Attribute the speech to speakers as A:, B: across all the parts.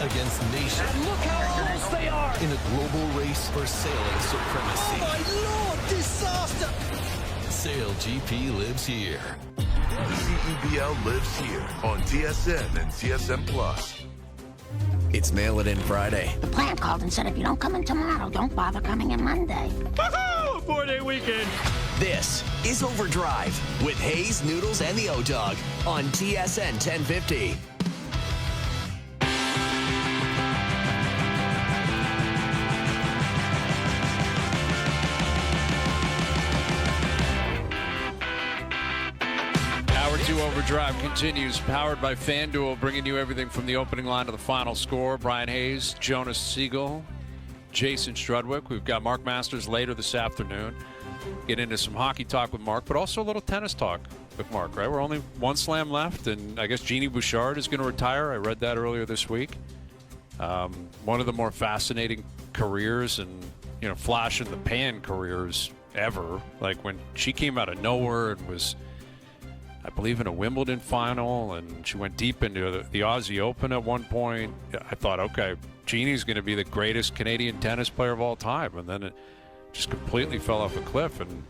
A: against nation.
B: And look how close they are!
A: In a global race for sailing supremacy.
B: Oh my Lord, disaster!
A: Sail GP lives here.
C: CEBL lives here on TSN and TSN Plus.
D: It's Mail It In Friday.
E: The plant called and said if you don't come in tomorrow, don't bother coming in Monday.
B: Woohoo! 4-day weekend.
D: This is Overdrive with Hayes, Noodles, and the O-Dog on TSN 1050.
F: Hour 2 Overdrive continues, powered by FanDuel, bringing you everything from the opening line to the final score. Brian Hayes, Jonas Siegel, Jason Strudwick. We've got Mark Masters later this afternoon. Get into some hockey talk with Mark, but also a little tennis talk with Mark, right? We're only one slam left, and I guess Jeannie Bouchard is going to retire. I read that earlier this week. One of the more fascinating careers and, flash in the pan careers ever. Like when she came out of nowhere and was, I believe, in a Wimbledon final, and she went deep into the Aussie Open at one point. I thought, okay, Jeannie's going to be the greatest Canadian tennis player of all time, and then it just completely fell off a cliff. And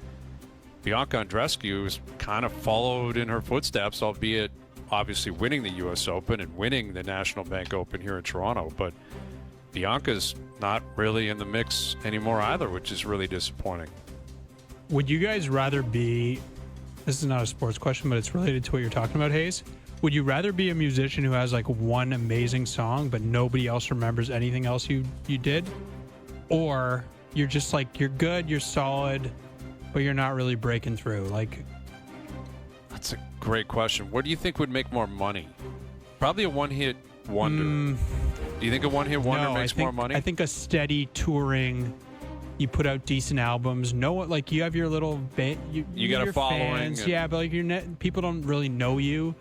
F: Bianca Andreescu was kind of followed in her footsteps, albeit obviously winning the U.S. Open and winning the National Bank Open here in Toronto. But Bianca's not really in the mix anymore either, which is really disappointing.
G: Would you guys rather be, this is not a sports question, but it's related to what you're talking about, Hayes. Would you rather be a musician who has like one amazing song, but nobody else remembers anything else you did? Or you're just like, you're good, you're solid, but you're not really breaking through? Like,
F: that's a great question. What do you think would make more money? Probably a one-hit wonder. Do you think a one-hit wonder makes more money?
G: I think a steady touring, you put out decent albums. No one, like, you have your little band.
F: You got a following.
G: Yeah, but like people don't really know you.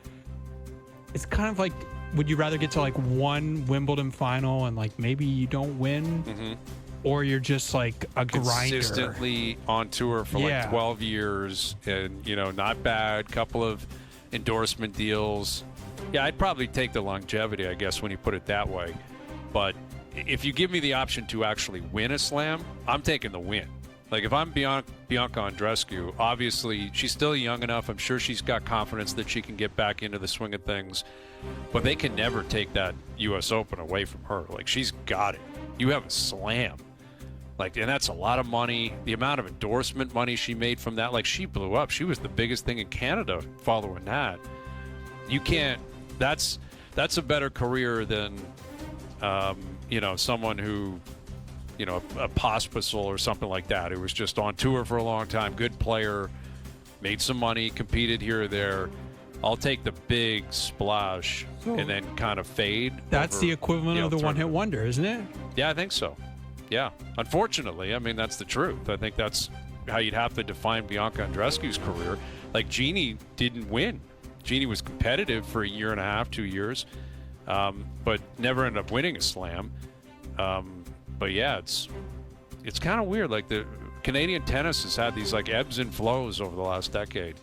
G: It's kind of like, would you rather get to like one Wimbledon final and like maybe you don't win? Mm-hmm. Or you're just like a grinder.
F: Consistently on tour for like 12 years and, not bad. Couple of endorsement deals. Yeah, I'd probably take the longevity, I guess, when you put it that way. But if you give me the option to actually win a slam, I'm taking the win. Like if I'm Bianca Andreescu, obviously she's still young enough. I'm sure she's got confidence that she can get back into the swing of things. But they can never take that U.S. Open away from her. Like she's got it. You have a slam. And that's a lot of money. The amount of endorsement money she made from that, like she blew up. She was the biggest thing in Canada following that. You can't. That's a better career than, someone who, a Pospisil or something like that. Who was just on tour for a long time, good player, made some money, competed here or there. I'll take the big splash and then kind of fade.
G: That's the equivalent of the one-hit wonder, isn't it?
F: Yeah, I think so. Yeah, unfortunately, I mean, that's the truth. I think that's how you'd have to define Bianca Andreescu's career. Like, Jeannie didn't win. Jeannie was competitive for a year and a half, 2 years, but never ended up winning a slam. But yeah, it's kind of weird. Like, the Canadian tennis has had these like ebbs and flows over the last decade,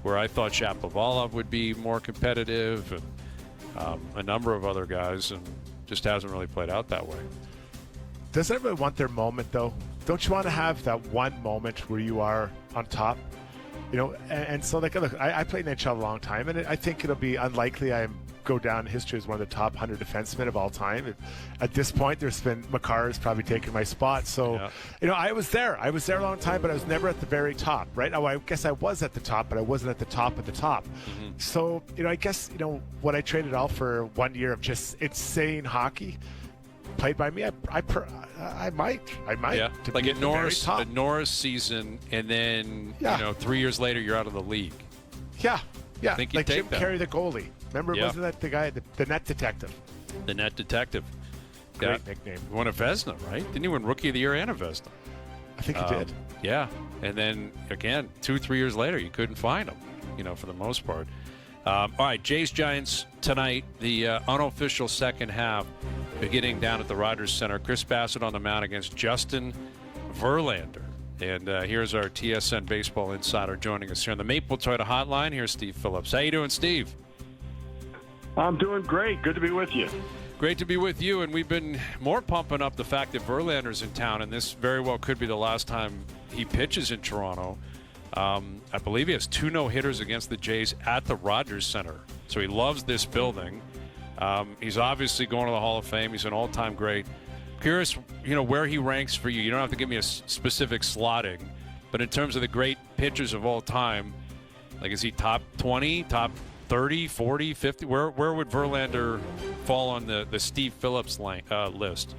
F: where I thought Shapovalov would be more competitive, and a number of other guys, and just hasn't really played out that way.
H: Does everybody want their moment, though? Don't you want to have that one moment where you are on top? And so, like, look, I played in NHL a long time, and I think it'll be unlikely I go down in history as one of the top 100 defensemen of all time. At this point, Makar has probably taken my spot. So, I was there. I was there a long time, but I was never at the very top, right? Oh, I guess I was at the top, but I wasn't at the top of the top. Mm-hmm. So, I guess, what I traded all for 1 year of just insane hockey played by me, I might.
F: Yeah, like at Norris season, and then 3 years later you're out of the league.
H: Yeah.
F: I think
H: like Jim Carrey, the goalie. Remember, wasn't that the guy, the net detective?
F: The net detective.
H: Great nickname.
F: He won a Vezina, right? Didn't he win Rookie of the Year and a Vezina?
H: I think he did.
F: Yeah, and then again, 2-3 years later, you couldn't find him. For the most part. All right, Jays Giants tonight, the unofficial second half, beginning down at the Riders Center. Chris Bassett on the mound against Justin Verlander. And here's our TSN baseball insider joining us here on the Maple Toyota Hotline. Here's Steve Phillips. How you doing, Steve?
I: I'm doing great. Good to be with you.
F: Great to be with you, and we've been more pumping up the fact that Verlander's in town, and this very well could be the last time he pitches in Toronto. I believe he has 2 no-hitters against the Jays at the Rogers Center, so he loves this building. He's obviously going to the Hall of Fame. He's an all-time great. Curious, where he ranks for you. You don't have to give me a specific slotting, but in terms of the great pitchers of all time, like, is he top 20, top 30, 40, 50? Where would Verlander fall on the Steve Phillips list?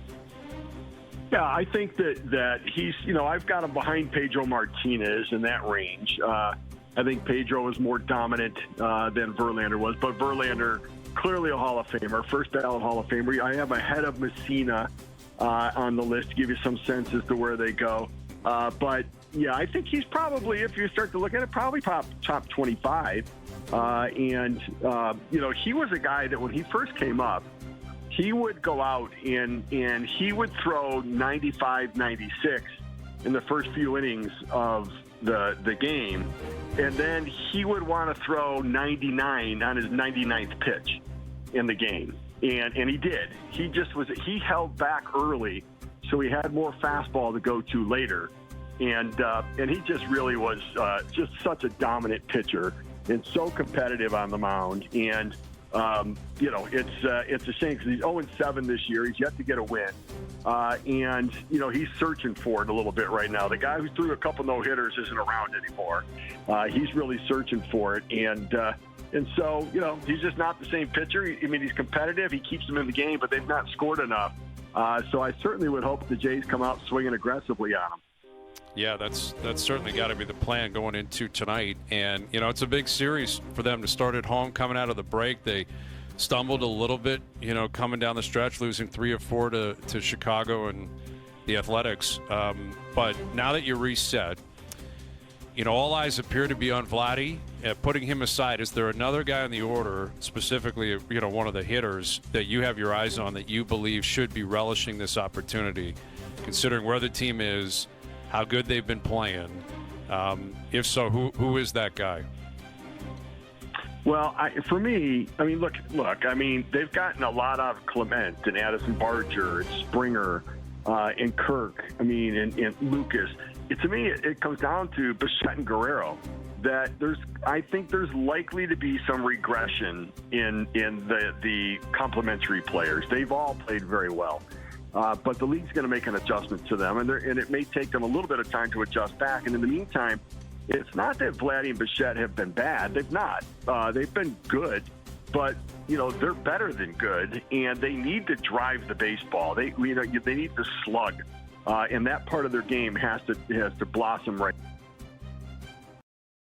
I: Yeah, I think that he's, I've got him behind Pedro Martinez in that range. I think Pedro was more dominant than Verlander was, but Verlander, clearly a Hall of Famer, first ballot Hall of Famer. I have ahead of Messina on the list to give you some sense as to where they go. But, yeah, I think he's probably, if you start to look at it, probably top 25. He was a guy that when he first came up, he would go out and he would throw 95, 96 in the first few innings of the game. And then he would want to throw 99 on his 99th pitch in the game. And he did. He held back early, so he had more fastball to go to later. And he just really was just such a dominant pitcher and so competitive on the mound. And, it's a shame because he's 0-7 this year. He's yet to get a win. He's searching for it a little bit right now. The guy who threw a couple no-hitters isn't around anymore. He's really searching for it. And so, he's just not the same pitcher. He's competitive. He keeps them in the game, but they've not scored enough. So I certainly would hope the Jays come out swinging aggressively on him.
F: Yeah, that's certainly got to be the plan going into tonight. And, it's a big series for them to start at home coming out of the break. They stumbled a little bit, coming down the stretch, losing 3 of 4 to Chicago and the Athletics. But now that you're reset, all eyes appear to be on Vladdy. Putting him aside, is there another guy in the order, specifically, one of the hitters, that you have your eyes on that you believe should be relishing this opportunity, considering where the team is, how good they've been playing? If so, who is that guy?
I: Well, for me, look. They've gotten a lot out of Clement and Addison Barger and Springer and Kirk. And Lucas. To me, it comes down to Bichette and Guerrero. That I think there's likely to be some regression in the complementary players. They've all played very well. But the league's going to make an adjustment to them, and it may take them a little bit of time to adjust back. And in the meantime, it's not that Vladdy and Bichette have been bad. They've not. They've been good, but they're better than good, and they need to drive the baseball. They need to slug, and that part of their game has to blossom right.